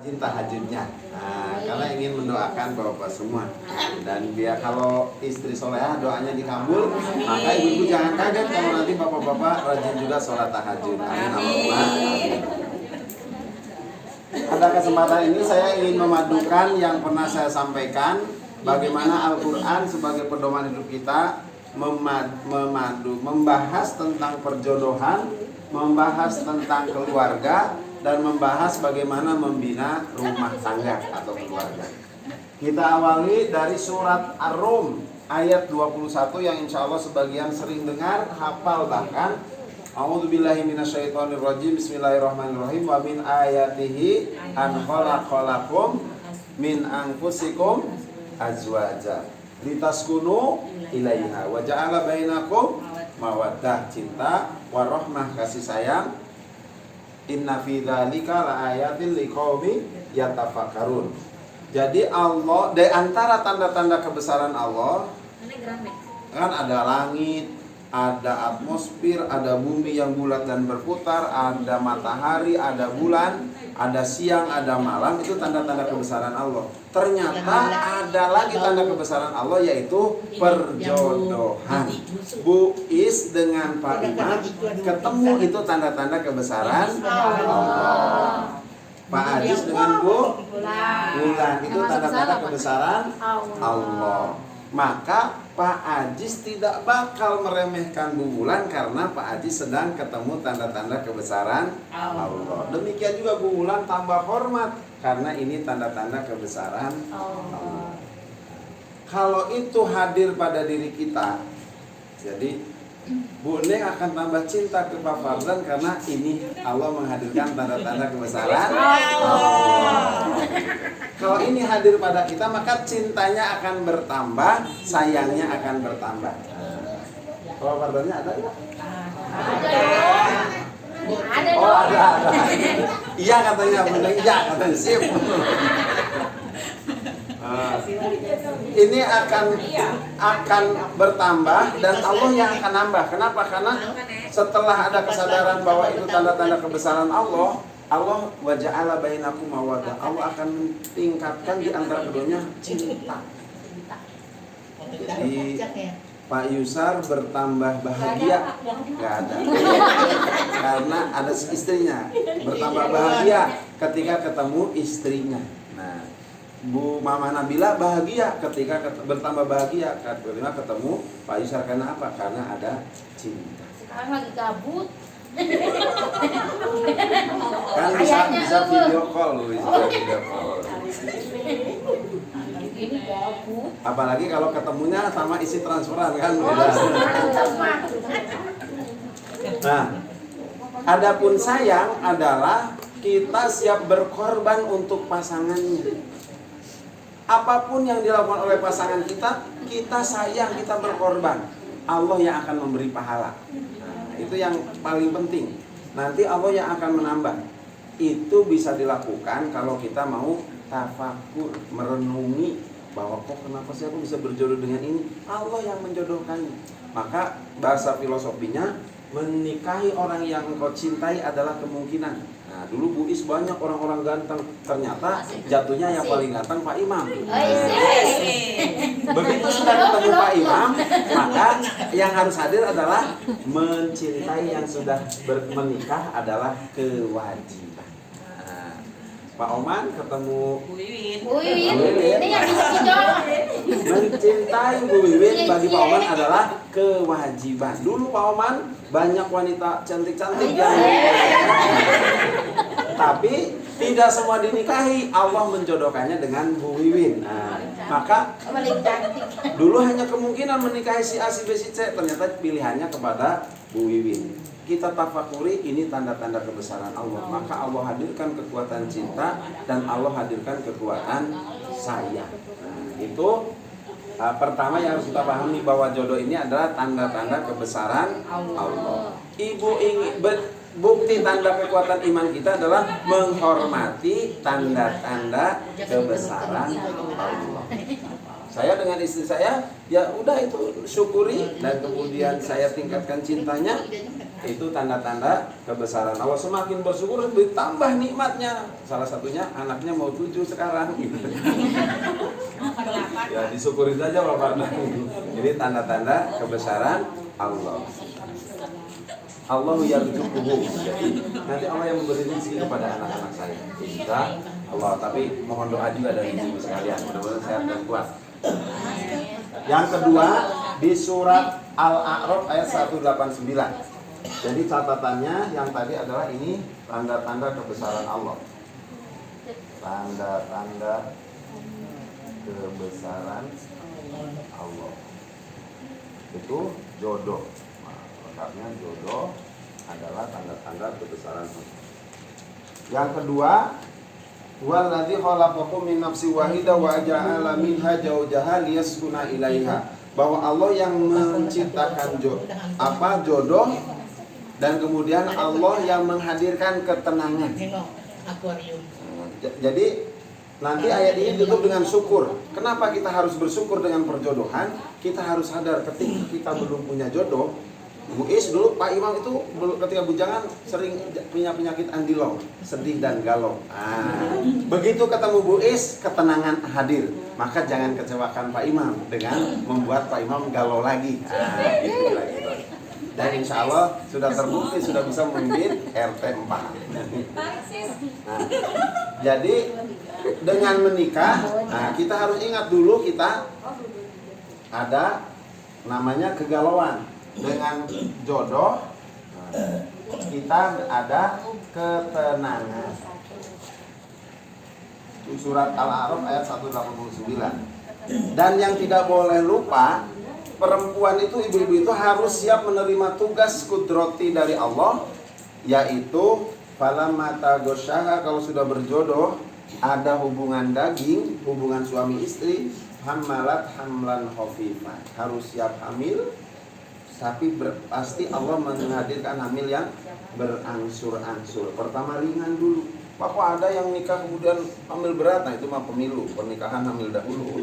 rajin tahajudnya. Nah, karena ingin mendoakan bapak semua. Dan biar kalau istri solehah doanya dikabul, maka ibu-ibu jangan kaget kalau nanti bapak-bapak rajin juga sholat tahajud. Amin. Amin. Pada kesempatan ini saya ingin memadukan yang pernah saya sampaikan, bagaimana Al-Quran sebagai pedoman hidup kita membahas tentang perjodohan, membahas tentang keluarga, dan membahas bagaimana membina rumah tangga atau keluarga. Kita awali dari surat Ar-Rum ayat 21 yang insya Allah sebagian sering dengar, hafal bahkan. A'udzubillahi minasyaitonirrajim. Bismillahirrahmanirrahim. Wa min ayatihi an khalaqalakum min anfusikum azwaja litaskunu ilaiha wa ja'ala bainakum mawaddah, cinta, warahmah, kasih sayang. Inna fi dzalika laayatin liqaumin yatafakkarun. Jadi Allah, di antara tanda-tanda kebesaran Allah kan ada langit, ada atmosfer, ada bumi yang bulat dan berputar, ada matahari, ada bulan, ada siang, ada malam. Itu tanda-tanda kebesaran Allah. Ternyata ada lagi tanda kebesaran Allah, yaitu perjodohan. Bu Is dengan Pak Imam ketemu, itu tanda-tanda kebesaran Allah. Pak Ajis dengan Bu Bulan, itu tanda-tanda kebesaran Allah. Maka Pak Ajis tidak bakal meremehkan Bu Bulan karena Pak Ajis sedang ketemu tanda-tanda kebesaran Allah. Demikian juga Bu Bulan tambah hormat karena ini tanda-tanda kebesaran Allah. Kalau itu hadir pada diri kita, jadi Bu Neng akan tambah cinta ke Pak Farzan karena ini Allah menghadirkan tanda-tanda kebesaran Allah. Kalau ini hadir pada kita, maka cintanya akan bertambah, sayangnya akan bertambah. Kalau Farzannya ada nggak? Ada. Oh ada. Iya katanya, benar. Iya katanya, sip. Ini akan bertambah dan Allah yang akan nambah. Kenapa? Karena setelah ada kesadaran bahwa itu tanda-tanda kebesaran Allah, Allah wa ja'ala bainakum mawaddah. Allah akan tingkatkan di antara keduanya cinta. Jadi Pak Yusar bertambah bahagia, nggak ada, karena ada istrinya. Bertambah bahagia ketika ketemu istrinya. Nah, Bu Mama Nabila bahagia ketika bertambah bahagia ketika ketemu Pak Yusar. Karena apa? Karena ada cinta. Sekarang lagi gabut. Kan bisa video call, bisa video call. Ini gabut. Apalagi kalau ketemunya sama isi transferan kan Oh, beda. Nah, adapun sayang adalah kita siap berkorban untuk pasangannya. Apapun yang dilakukan oleh pasangan kita, kita sayang, kita berkorban. Allah yang akan memberi pahala. Nah, itu yang paling penting. Nanti Allah yang akan menambah. Itu bisa dilakukan kalau kita mau tafakur, merenungi bahwa kok kenapa sih aku bisa berjodoh dengan ini? Allah yang menjodohkannya. Maka bahasa filosofinya, menikahi orang yang engkau cintai adalah kemungkinan. Nah, dulu Bu Is banyak orang-orang ganteng, ternyata jatuhnya yang paling ganteng Pak Imam. Begitu sudah ketemu Pak Imam, maka yang harus hadir adalah mencintai yang sudah menikah adalah kewajiban. Nah, Pak Oman ketemu Bu Wiwin. Ini yang bisa dijawab. mencintai Bu Wiwin bagi Pak Oman adalah kewajiban. Dulu Pak Oman banyak wanita cantik-cantik yang tapi tidak semua dinikahi. Allah menjodohkannya dengan Bu Wiwin. Nah, maka dulu hanya kemungkinan menikahi si A, si B, si C. Ternyata pilihannya kepada Bu Wiwin. Kita tafakuri, ini tanda-tanda kebesaran Allah. Maka Allah hadirkan kekuatan cinta dan Allah hadirkan kekuatan sayang. Nah, itu pertama yang harus kita pahami, bahwa jodoh ini adalah tanda-tanda kebesaran Allah. Ibu ingin bukti tanda kekuatan iman kita adalah menghormati tanda-tanda kebesaran Allah. Saya dengan istri saya, ya udah itu syukuri dan kemudian saya tingkatkan cintanya. Itu tanda-tanda kebesaran Allah. Semakin bersyukur ditambah nikmatnya. Salah satunya anaknya mau 7 sekarang. Ya disyukuri saja Bapak. Jadi tanda-tanda kebesaran Allah. Allah yarzuquhu. Jadi nanti Allah yang memberi rezeki kepada anak-anak saya. Insya Allah. Tapi mohon doa juga dari ibu sekalian. Mudah-mudahan sehat dan kuat. Yang kedua di surat Al-A'raf ayat 189. Jadi catatannya yang tadi adalah ini tanda-tanda kebesaran Allah. Tanda-tanda kebesaran Allah. Itu jodoh. Lengkapnya jodoh adalah tanda-tanda kebesaran Allah. Yang kedua, wallazi khalaqakum min nafsin wahidah wa ja'ala minha zawjaha liyaskuna ilaiha. Bahwa Allah yang menciptakan jodoh dan kemudian Allah yang menghadirkan ketenangan. Jadi nanti ayat ini ditutup dengan syukur. Kenapa kita harus bersyukur dengan perjodohan? Kita harus sadar ketika kita belum punya jodoh. Bu Is dulu Pak Imam itu ketika bujangan sering punya penyakit andilong, sedih dan galau. Begitu ketemu Bu Is, ketenangan hadir. Maka jangan kecewakan Pak Imam dengan membuat Pak Imam galau lagi. Gitu lagi. Dan insya Allah sudah terbukti sudah bisa memimpin RT 4. Jadi dengan menikah, kita harus ingat dulu kita ada namanya kegalauan. Dengan jodoh kita ada ketenangan. Surat Al-A'raf ayat 189. Dan yang tidak boleh lupa, perempuan itu, ibu-ibu itu harus siap menerima tugas kudrati dari Allah, yaitu falamata gosyaha, kalau sudah berjodoh ada hubungan daging, hubungan suami istri, hamalat hamlan khafifan, harus siap hamil. Tapi pasti Allah menghadirkan hamil yang berangsur-angsur. Pertama ringan dulu. Bapak ada yang nikah kemudian hamil berat, nah itu mah pemilu, pernikahan hamil dahulu.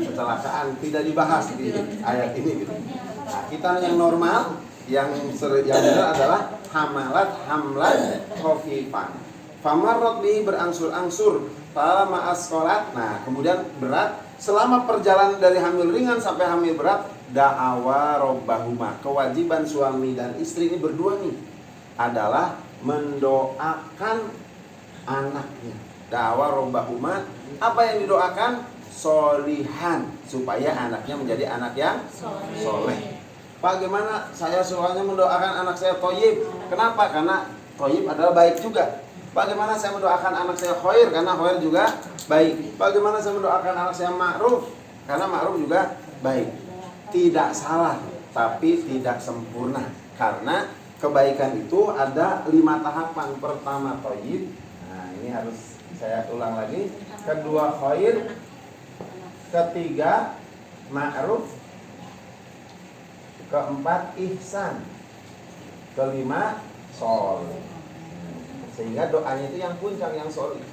Kecelakaan tidak dibahas di ayat ini gitu. Nah, kita yang normal, yang benar adalah hamalat hamlan khafifan. Famarrat bihi berangsur-angsur, fama asqalat. Nah, kemudian berat. Selama perjalanan dari hamil ringan sampai hamil berat, da'awa robbahuma, kewajiban suami dan istri ini berdua nih adalah mendoakan anaknya. Da'awa robbahuma, apa yang didoakan? Solihan, supaya anaknya menjadi anak yang soleh. Bagaimana saya semuanya mendoakan anak saya thayyib? Kenapa? Karena thayyib adalah baik juga. Bagaimana saya mendoakan anak saya khair? Karena khair juga baik. Bagaimana saya mendoakan anak saya ma'ruf? Karena ma'ruf juga baik. Tidak salah, tapi tidak sempurna. Karena kebaikan itu ada 5 tahapan. Pertama thayyib. Nah, ini harus saya ulang lagi. Kedua khair. Ketiga ma'ruf. Keempat ihsan. Kelima sholih. Sehingga doanya itu yang puncak, yang sholih.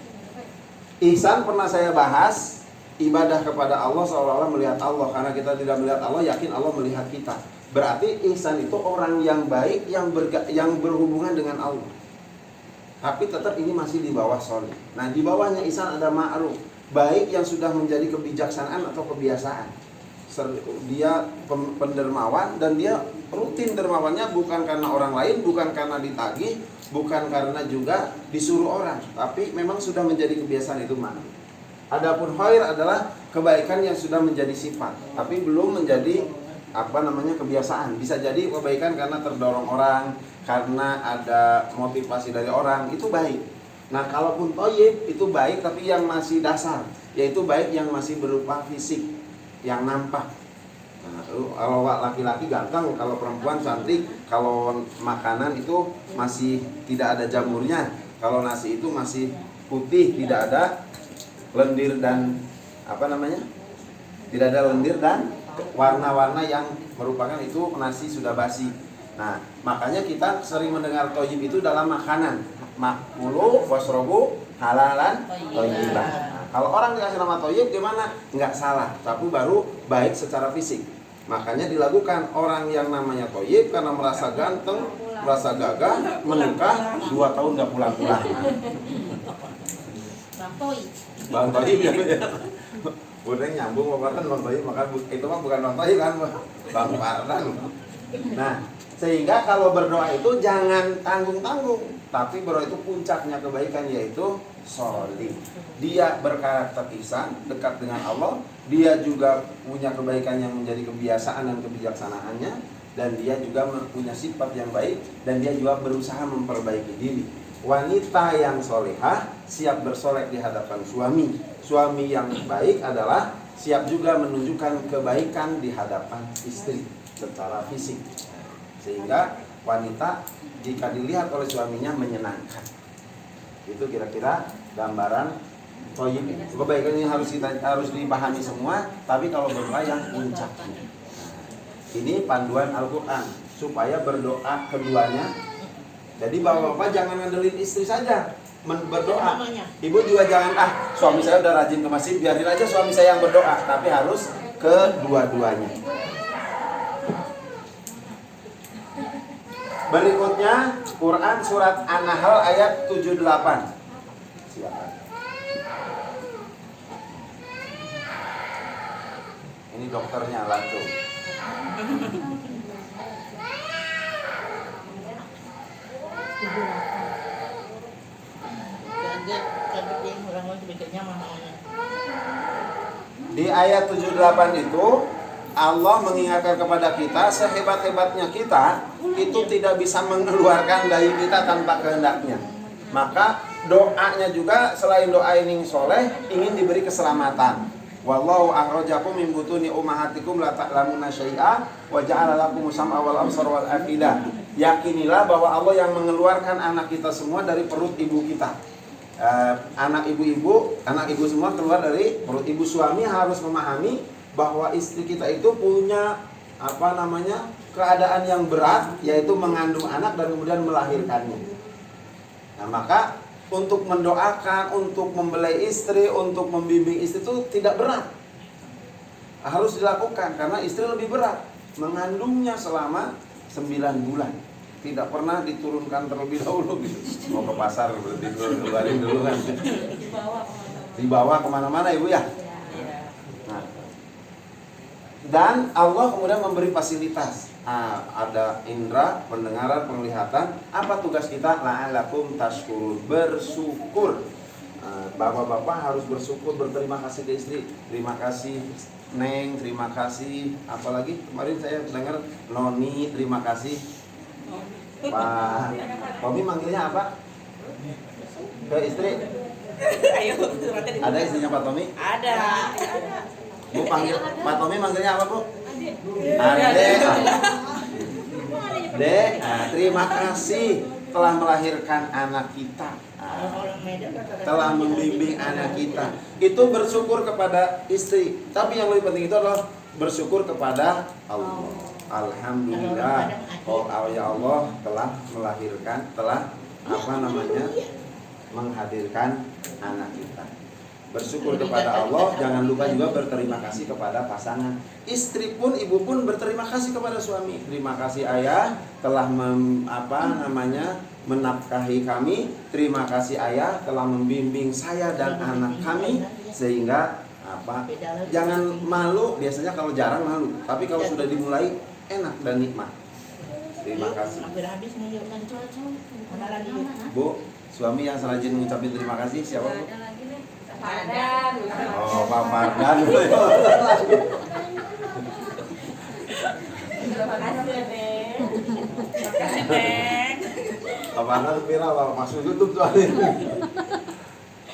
Ihsan pernah saya bahas, ibadah kepada Allah seolah-olah melihat Allah. Karena kita tidak melihat Allah, yakin Allah melihat kita. Berarti ihsan itu orang yang baik, yang berhubungan dengan Allah. Tapi tetap ini masih di bawah sholih. Nah, di bawahnya ihsan ada ma'ruf, baik yang sudah menjadi kebijaksanaan atau kebiasaan. Dia pendermawan dan dia rutin dermawannya bukan karena orang lain, bukan karena ditagih, bukan karena juga disuruh orang, tapi memang sudah menjadi kebiasaan itu ma'ruf. Adapun khair adalah kebaikan yang sudah menjadi sifat, tapi belum menjadi kebiasaan. Bisa jadi kebaikan karena terdorong orang, karena ada motivasi dari orang, itu baik. Nah, kalaupun thayyib itu baik tapi yang masih dasar, yaitu baik yang masih berupa fisik, yang nampak. Nah, kalau laki-laki ganteng, kalau perempuan cantik, kalau makanan itu masih tidak ada jamurnya, kalau nasi itu masih putih, tidak ada lendir dan tidak ada lendir dan warna-warna yang merupakan itu nasi sudah basi. Nah, makanya kita sering mendengar thayyib itu dalam makanan. Makulu wasrobu halalan thayyiban. kalau orang dikasih nama Thayyib gimana? Nggak salah, tapi baru baik secara fisik. Makanya dilakukan orang yang namanya Thayyib karena merasa ganteng, merasa gagah, menikah 2 tahun nggak pulang-pulang. Bang Thayyib ya. Udah nyambung Bang Thayyib, maka itu mah bukan Bang Thayyib kan, Bang Fardan. Nah, sehingga kalau berdoa itu jangan tanggung-tanggung, tapi berdoa itu puncaknya kebaikan, yaitu sholih. Dia berkarakter ihsan, dekat dengan Allah. Dia juga punya kebaikan yang menjadi kebiasaan dan kebijaksanaannya, dan dia juga punya sifat yang baik, dan dia juga berusaha memperbaiki diri. Wanita yang solehah siap bersolek di hadapan suami. Suami yang baik adalah siap juga menunjukkan kebaikan di hadapan istri secara fisik, sehingga wanita jika dilihat oleh suaminya menyenangkan. Itu kira-kira gambaran Thayyib. Kebaikan ini harus dipahami semua, tapi kalau berdoa yang puncaknya. Ini panduan Al-Quran supaya berdoa keduanya. Jadi bapak-bapak jangan ngandelin istri saja berdoa. Ibu juga jangan suami saya udah rajin ke masjid, biarin aja suami saya yang berdoa, tapi harus kedua-duanya. Berikutnya Quran surat An-Nahl ayat 78. Silakan. Ini dokternya langsung. Di ayat 78 itu Allah mengingatkan kepada kita, sehebat-hebatnya kita itu tidak bisa mengeluarkan dari kita tanpa kehendaknya. Maka doanya juga selain doa ini soleh, ingin diberi keselamatan. Wallahu akhrajakum min butuni ummahatikum la ta'lamuna syai'a wa ja'ala lakum sam'a wal absara wal afidah. Yakinilah bahwa Allah yang mengeluarkan anak kita semua dari perut ibu kita. Anak ibu semua keluar dari perut ibu. Suami harus memahami bahwa istri kita itu punya keadaan yang berat, yaitu mengandung anak dan kemudian melahirkannya. Nah, maka untuk mendoakan, untuk membelai istri, untuk membimbing istri itu tidak berat. Harus dilakukan karena istri lebih berat. Mengandungnya selama 9 bulan. Tidak pernah diturunkan terlebih dahulu gitu. Mau ke pasar berarti keluarin dulu kan. Dibawa kemana-mana ibu ya. Nah. Dan Allah kemudian memberi fasilitas. Ada indera, pendengaran, penglihatan. Apa tugas kita? La'alakum tashkurun, bersyukur. Bapak-bapak harus bersyukur, berterima kasih ke istri. Terima kasih Neng, terima kasih. Apalagi kemarin saya dengar Noni, terima kasih. Pak Tommy manggilnya apa? Ke istri? Ada istrinya Pak Tommy? Ada. Bu panggil Pak Tommy manggilnya apa Bu? Adek. Dek, terima kasih telah melahirkan anak kita. Telah membimbing anak kita. Itu bersyukur kepada istri. Tapi yang lebih penting itu adalah bersyukur kepada Allah. Alhamdulillah, ya Allah telah melahirkan, menghadirkan anak kita. Bersyukur kepada Allah, jangan lupa juga berterima kasih kepada pasangan. Istri pun, ibu pun berterima kasih kepada suami. Terima kasih ayah telah menafkahi kami. Terima kasih ayah telah membimbing saya dan anak kami, sehingga jangan malu. Biasanya kalau jarang malu, tapi kalau sudah dimulai enak dan nikmat. Terima kasih. Bu, suami yang rajin mengucapkan terima kasih siapa Bu? Fardan. Oh, Pak Fardan. Terima kasih, Neng. Makasih, Neng. Pak Fardan viral masuk YouTube tuh.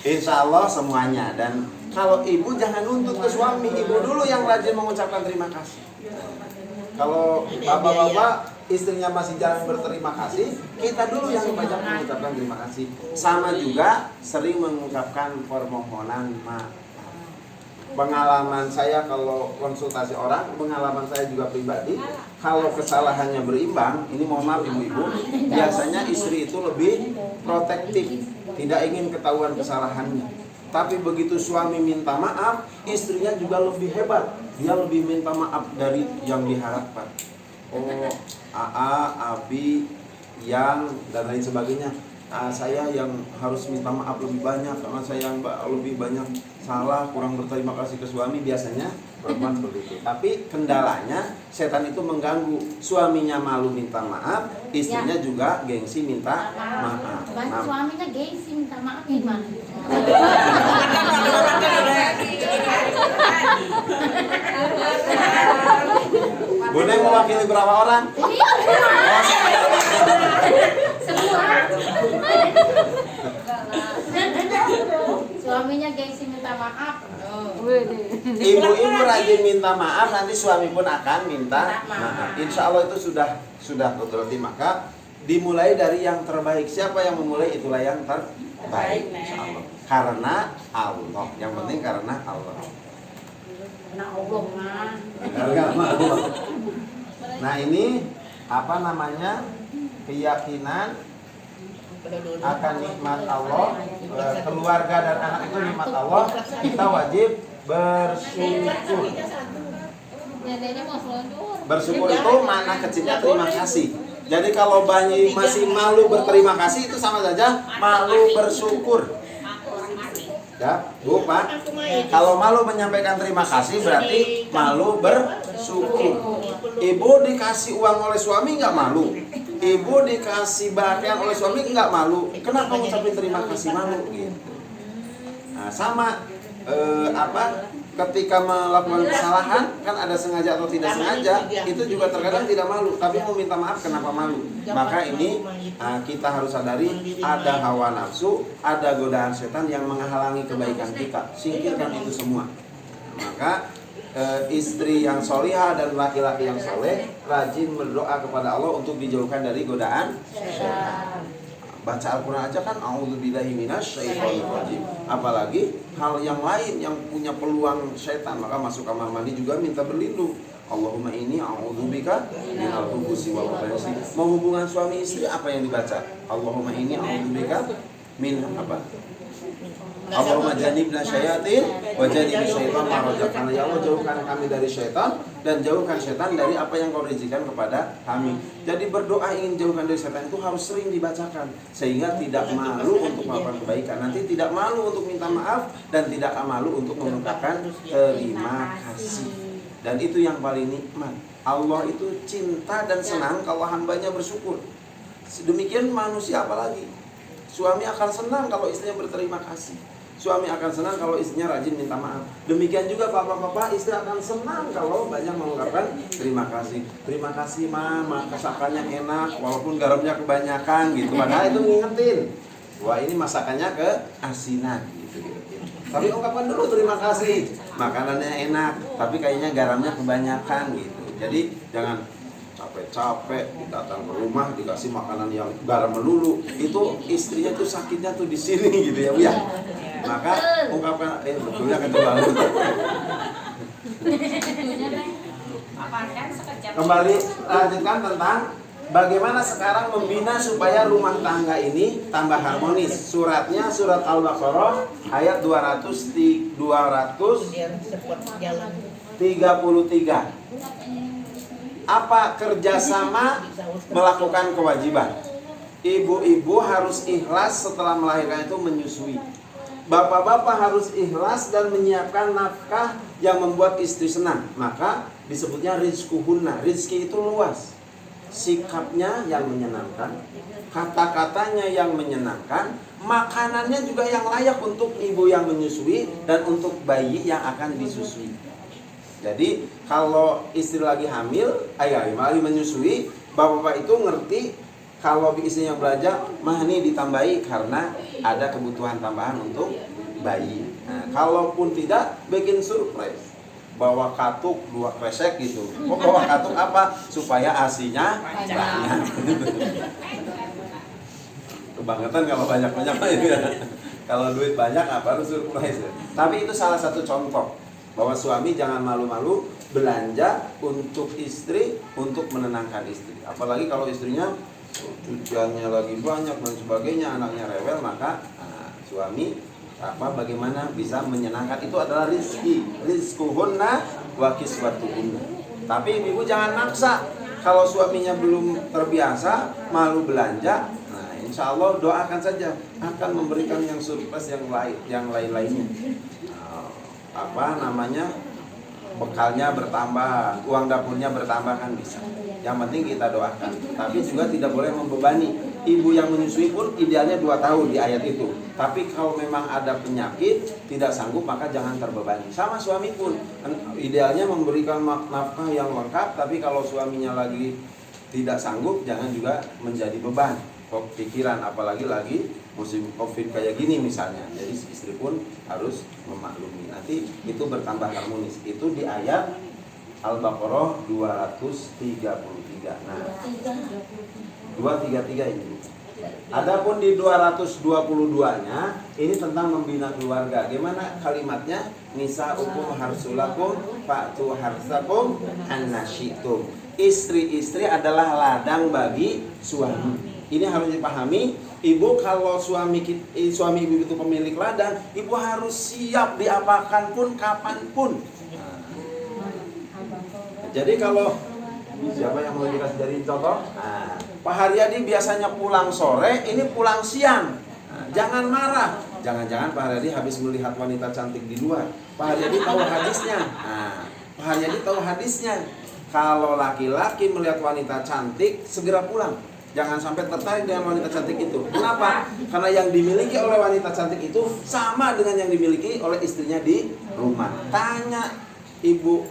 Insya Allah semuanya. Dan kalau ibu jangan nuntut ke suami, ibu dulu yang rajin mengucapkan terima kasih. Kalau bapak-bapak istrinya masih jarang berterima kasih, kita dulu yang banyak mengucapkan terima kasih. Sama juga sering mengucapkan permohonan maaf. Pengalaman saya kalau konsultasi orang, pengalaman saya juga pribadi, kalau kesalahannya berimbang, ini mohon maaf ibu-ibu, biasanya istri itu lebih protektif, tidak ingin ketahuan kesalahannya. Tapi begitu suami minta maaf, istrinya juga lebih hebat. Dia lebih minta maaf dari yang diharapkan. Oh, Abi, yang dan lain sebagainya. Saya yang harus minta maaf lebih banyak karena saya yang lebih banyak salah, kurang berterima kasih ke suami. Biasanya perempuan seperti itu. Tapi kendalanya setan itu mengganggu. Suaminya malu minta maaf, istrinya juga gengsi minta maaf. Bahasa suaminya gengsi minta maaf gimana? Bunda mewakili berapa orang? Semua. Suaminya gengsi minta maaf. Ibu-ibu rajin minta maaf, nanti suami pun akan minta maaf. Insya Allah itu sudah berarti. Maka dimulai dari yang terbaik. Siapa yang memulai itulah yang terbaik. Insya Allah. Karena Allah. Yang penting karena Allah. Nah, Allah mah. Karena Allah. Nah ini apa namanya, keyakinan akan nikmat Allah, keluarga dan anak itu nikmat Allah. Kita wajib bersyukur. Bersyukur itu makna kecilnya terima kasih. Jadi kalau bayi masih malu berterima kasih itu sama saja malu bersyukur. Ya, Bu, Pak. Kalau malu menyampaikan terima kasih berarti malu bersyukur. Ibu dikasih uang oleh suami nggak malu. Ibu dikasih pakaian oleh suami nggak malu. Kenapa ngucapin terima kasih malu gitu? Nah, sama ketika melakukan kesalahan kan ada sengaja atau tidak sengaja, itu juga terkadang tidak malu, tapi mau minta maaf kenapa malu. Maka ini kita harus sadari ada hawa nafsu, ada godaan setan yang menghalangi kebaikan kita. Singkirkan itu semua. Maka istri yang solihah dan laki-laki yang soleh rajin berdoa kepada Allah untuk dijauhkan dari godaan setan. Baca Al-Quran aja kan a'udzubillahi minasyaitonirrajim. Apalagi hal yang lain yang punya peluang setan, maka masuk kamar mandi juga minta berlindung. Allahumma inni a'udzubika minal khubuthi wal khaba'ith. Mau hubungan suami istri apa yang dibaca? Allahumma inni a'udzubika min apa? Allahumma jannibna syayatin wa jannibna syaitan ma razaqtana. Ya Allah, jauhkan kami dari syaitan dan jauhkan syaitan dari apa yang Kau rezekikan kepada kami. Jadi berdoa ingin jauhkan dari syaitan itu harus sering dibacakan sehingga tidak malu untuk melakukan kebaikan. Nanti tidak malu untuk minta maaf dan tidak malu untuk mengucapkan terima kasih. Dan itu yang paling nikmat. Allah itu cinta dan senang kalau hambanya bersyukur. Demikian manusia apalagi. Suami akan senang kalau istrinya berterima kasih. Suami akan senang kalau istrinya rajin minta maaf. Demikian juga bapak-bapak, istri akan senang kalau banyak mengucapkan terima kasih. Terima kasih mama, masakannya enak walaupun garamnya kebanyakan gitu. Padahal itu ngingetin, wah ini masakannya keasinan gitu. Tapi ungkapkan dulu terima kasih, makanannya enak tapi kayaknya garamnya kebanyakan gitu. Jadi jangan capek-capek datang ke rumah dikasih makanan yang garam melulu, itu istrinya tuh sakitnya tuh di sini gitu ya Bu ya. Maka ungkapkan betulnya kedua. Kembali lanjutkan tentang bagaimana sekarang membina supaya rumah tangga ini tambah harmonis. Suratnya surat Al-Baqarah ayat 233. Apa kerjasama melakukan kewajiban? Ibu-ibu harus ikhlas setelah melahirkan itu menyusui. Bapak-bapak harus ikhlas dan menyiapkan nafkah yang membuat istri senang. Maka disebutnya rizquhunna. Rizki itu luas. Sikapnya yang menyenangkan, kata-katanya yang menyenangkan, makanannya juga yang layak untuk ibu yang menyusui dan untuk bayi yang akan disusui. Jadi kalau istri lagi hamil, lagi menyusui, bapak-bapak itu ngerti kalau istrinya belajar, mah ini ditambahi karena ada kebutuhan tambahan untuk bayi. Nah, kalaupun tidak, bikin surprise. Bawa katuk 2 kresek gitu. Kok bawa katuk apa? Supaya asinya banyak. Kebangetan kalau banyak-banyak. Kalau duit banyak apa harus surprise. Tapi itu salah satu contoh bahwa suami jangan malu-malu belanja untuk istri, untuk menenangkan istri. Apalagi kalau istrinya cuciannya lagi banyak dan sebagainya, anaknya rewel, maka suami bagaimana bisa menyenangkan. Itu adalah rizquhunna wa kiswatuhunna. Tapi ibu jangan maksa. Kalau suaminya belum terbiasa, malu belanja, nah insya Allah doakan saja akan memberikan yang surplus yang lain-lainnya. Bekalnya bertambah, uang dapurnya bertambah kan bisa. Yang penting kita doakan. Tapi juga tidak boleh membebani. Ibu yang menyusui pun idealnya 2 tahun di ayat itu. Tapi kalau memang ada penyakit tidak sanggup maka jangan terbebani. Sama suami pun idealnya memberikan nafkah yang lengkap. Tapi kalau suaminya lagi tidak sanggup jangan juga menjadi beban pikiran, apalagi lagi musim COVID kayak gini misalnya. Jadi istri pun harus memaklumi. Nanti itu bertambah harmonis. Itu di ayat Al-Baqarah 233. Nah, 233 ini. Adapun di 222-nya ini tentang membina keluarga. Gimana kalimatnya? Nisa'ukum harsulakum fa'tu harsakum annasyitum. Istri-istri adalah ladang bagi suami. Ini harus dipahami. Ibu kalau suami ibu itu pemilik ladang, ibu harus siap diapakan pun kapanpun. Jadi kalau siapa yang mau dikasih dari contoh? Pak Haryadi biasanya pulang sore, ini pulang siang. Jangan marah. Jangan-jangan Pak Haryadi habis melihat wanita cantik di luar. Pak Haryadi tahu hadisnya. Pak Haryadi tahu hadisnya. Kalau laki-laki melihat wanita cantik, segera pulang. Jangan sampai tertarik dengan wanita cantik itu. Kenapa? Karena yang dimiliki oleh wanita cantik itu sama dengan yang dimiliki oleh istrinya di rumah. Tanya ibu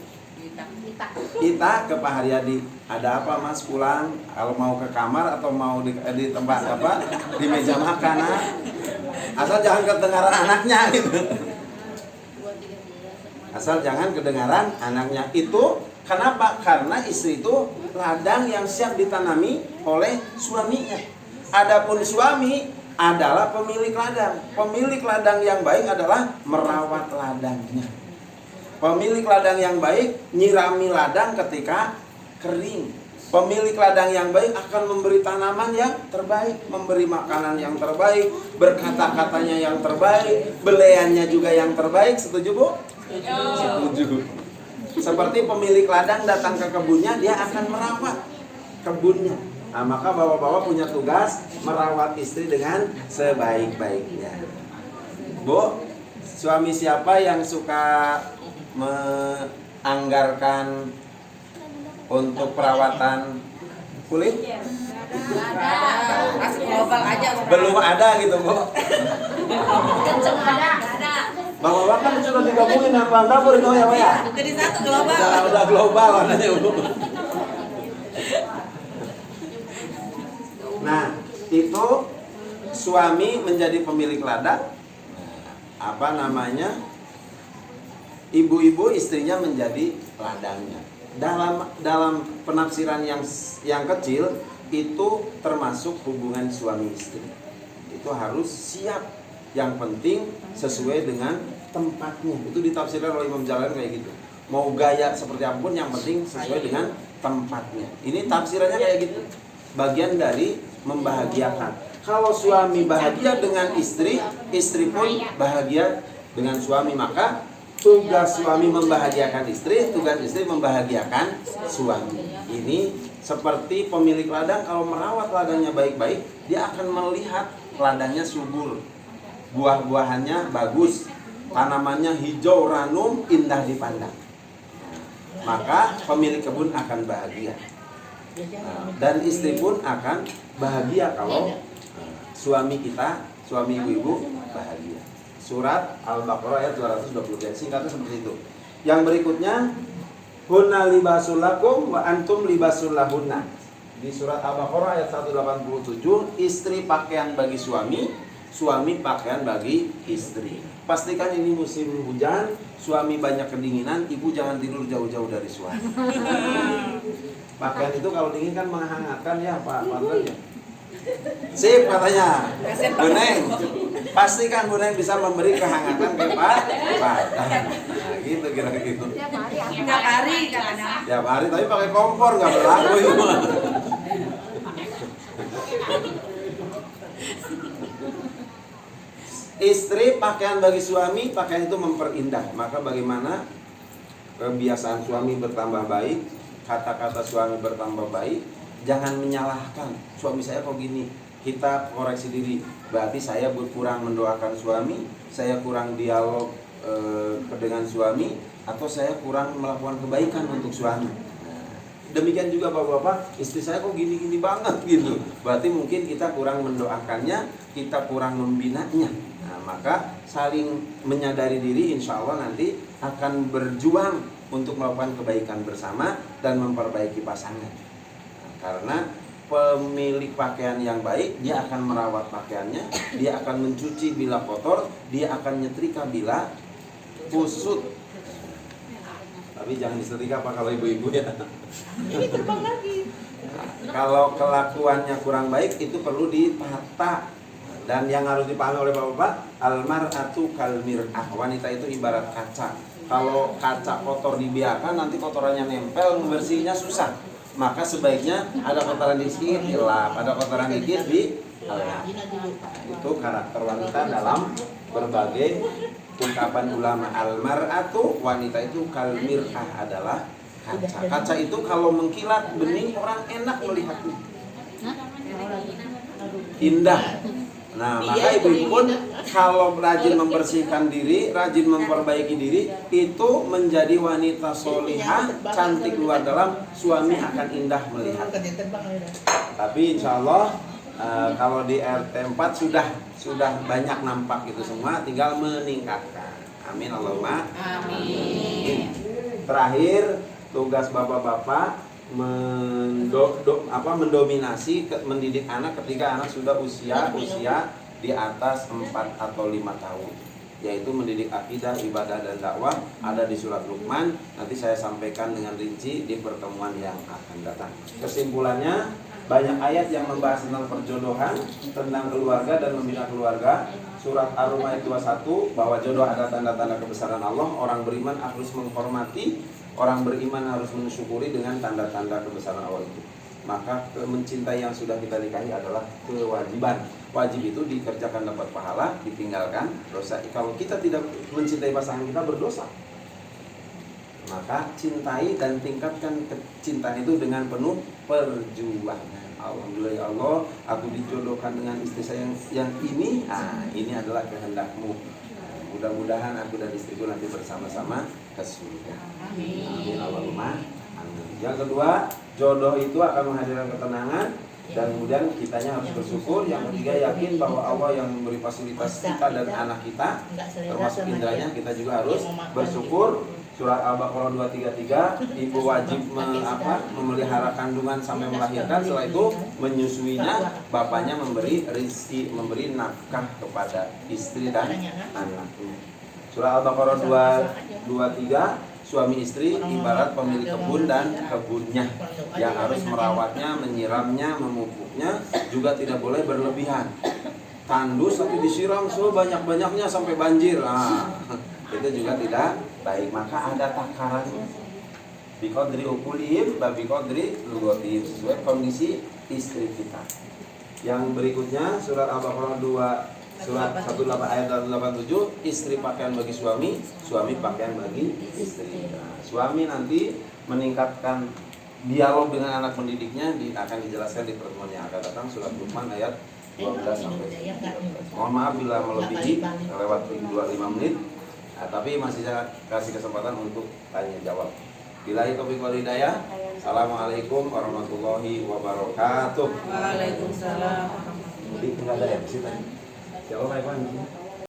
kita ke Pak Haryadi, ada apa mas pulang? Kalau mau ke kamar atau mau di tempat apa? Di meja makan, asal jangan kedengaran anaknya gitu. Asal jangan kedengaran anaknya. Itu kenapa? Karena istri itu ladang yang siap ditanami oleh suaminya. Adapun suami adalah pemilik ladang. Pemilik ladang yang baik adalah merawat ladangnya. Pemilik ladang yang baik nyirami ladang ketika kering. Pemilik ladang yang baik akan memberi tanaman yang terbaik, memberi makanan yang terbaik, berkata-katanya yang terbaik, beliannya juga yang terbaik. Setuju, Bu? Setuju. Seperti pemilik ladang datang ke kebunnya, dia akan merawat kebunnya. Nah, maka bapak-bapak punya tugas merawat istri dengan sebaik-baiknya. Bu, suami siapa yang suka menganggarkan untuk perawatan kulit? Masih global aja. Belum ada gitu, Bu. Kenceng ada. Bapak-bapak kan sudah digabungin apa dapur itu ya, Pak ya? Jadi satu global. Udah global warnanya, Bu. Nah, itu suami menjadi pemilik ladang. Ibu-ibu istrinya menjadi ladangnya. Dalam penafsiran yang kecil itu termasuk hubungan suami istri. Itu harus siap. Yang penting sesuai dengan tempatnya. Itu ditafsirkan oleh Imam Jalalain kayak gitu. Mau gaya seperti apapun yang penting sesuai dengan tempatnya. Ini tafsirannya kayak gitu. Bagian dari membahagiakan. Kalau suami bahagia dengan istri, istri pun bahagia dengan suami. Maka tugas suami membahagiakan istri, tugas istri membahagiakan suami. Ini seperti pemilik ladang, kalau merawat ladangnya baik-baik, dia akan melihat ladangnya subur, buah-buahannya bagus, tanamannya hijau ranum, indah dipandang. Maka pemilik kebun akan bahagia. Dan istri pun akan bahagia kalau suami kita, suami ibu-ibu bahagia. Surat Al-Baqarah ayat 223. Singkatnya seperti itu. Yang berikutnya, hunna libasul lakum wa antum libasul lahunna. Di surat Al-Baqarah ayat 187, istri pakaian bagi suami, suami pakaian bagi istri. Pastikan ini musim hujan, suami banyak kedinginan, ibu jangan tidur jauh-jauh dari suami. Pakaian itu kalau dingin kan menghangatkan ya, Pak Pantai ya. Sip katanya, Bu Neng. Pastikan Bu Neng bisa memberi kehangatan ke Pak. Nah, gitu kira-kira gitu. Tiap hari kadang. Tiap hari tapi pakai kompor nggak berlaku itu. Istri pakaian bagi suami, pakaian itu memperindah. Maka bagaimana kebiasaan suami bertambah baik, kata-kata suami bertambah baik. Jangan menyalahkan suami saya kok gini. Kita koreksi diri. Berarti saya kurang mendoakan suami, saya kurang dialog dengan suami, atau saya kurang melakukan kebaikan untuk suami. Demikian juga bapak-bapak, istri saya kok gini-gini banget gitu. Berarti mungkin kita kurang mendoakannya, kita kurang membinanya. Nah, maka saling menyadari diri, insya Allah nanti akan berjuang untuk melakukan kebaikan bersama dan memperbaiki pasangan. Nah, karena pemilik pakaian yang baik, dia akan merawat pakaiannya, dia akan mencuci bila kotor, dia akan nyetrika bila kusut. Tapi jangan disetrika Pak kalau ibu-ibu ya. Ini terbang lagi. Kalau kelakuannya kurang baik itu perlu ditata. Dan yang harus dipahami oleh bapak-bapak, almar'atu kalmir'ah, wanita itu ibarat kaca. Kalau kaca kotor dibiarkan, nanti kotorannya nempel, membersihnya susah. Maka sebaiknya ada kotoran dikit dilap, ada kotoran dikit dilap. Itu karakter wanita dalam berbagai ungkapan ulama. Almar'atu, wanita itu kalmir'ah, adalah kaca. Kaca itu kalau mengkilat bening, orang enak melihatnya, indah. Nah, maka ibu-ibu pun kalau rajin membersihkan diri, rajin memperbaiki diri, itu menjadi wanita solihah, cantik luar dalam, suami akan indah melihat. Tapi insya Allah kalau di RT 4 sudah banyak nampak itu semua, tinggal meningkatkan. Amin Allahumma amin. Terakhir, tugas bapak-bapak mendominasi mendidik anak ketika anak sudah usia di atas 4 atau 5 tahun, yaitu mendidik akidah, ibadah dan dakwah. Ada di surat Luqman, nanti saya sampaikan dengan rinci di pertemuan yang akan datang. Kesimpulannya, banyak ayat yang membahas tentang perjodohan, tentang keluarga dan membina keluarga. Surat Ar-Rum ayat 21 bahwa jodoh ada tanda-tanda kebesaran Allah. Orang beriman harus menghormati, orang beriman harus mensyukuri dengan tanda-tanda kebesaran Allah itu. Maka mencintai yang sudah kita nikahi adalah kewajiban. Wajib itu dikerjakan dapat pahala, ditinggalkan dosa. Kalau kita tidak mencintai pasangan kita, berdosa. Maka cintai dan tingkatkan kecintaan itu dengan penuh perjuangan. Alhamdulillah ya Allah, aku dijodohkan dengan istri saya yang ini. Ini adalah kehendakmu. Mudah-mudahan aku dan istriku nanti bersama-sama ke surga. Amin. Allahumma amin. Yang kedua, jodoh itu akan menghadirkan ketenangan dan kemudian kitanya harus bersyukur. Yang ketiga, yakin bahwa Allah yang memberi fasilitas kita dan anak kita, termasuk indranya, kita juga harus bersyukur. Surat Al-Baqarah 233, ibu wajib memelihara kandungan sampai melahirkan, setelah itu menyusuinya, bapaknya memberi rizki, memberi nafkah kepada istri dan anaknya. Surah Al-Baqarah 223, suami istri ibarat pemilik kebun dan kebunnya yang harus merawatnya, menyiramnya, memupuknya, juga tidak boleh berlebihan. Tandus tapi disiram sebanyak-banyaknya sampai banjir. Itu juga tidak baik. Maka ada takaran biqadri uqulihim wa biqadri lughatihim, sesuai kondisi istri kita. Yang berikutnya surat Al-Baqarah 2 surat 18 ayat 87, istri pakaian bagi suami, suami pakaian bagi istri. Nah, suami nanti meningkatkan dialog dengan anak pendidiknya akan dijelaskan di pertemuan yang akan datang, surat Luqman ayat 12 sampai 13. Mohon maaf bila melebihi lewat 25 menit. Tapi masih saya kasih kesempatan untuk tanya jawab. Billahi taufiq wal hidayah. Assalamualaikum warahmatullahi wabarakatuh. Waalaikumsalam. Jadi enggak ada MC tadi. Jawab apa ini?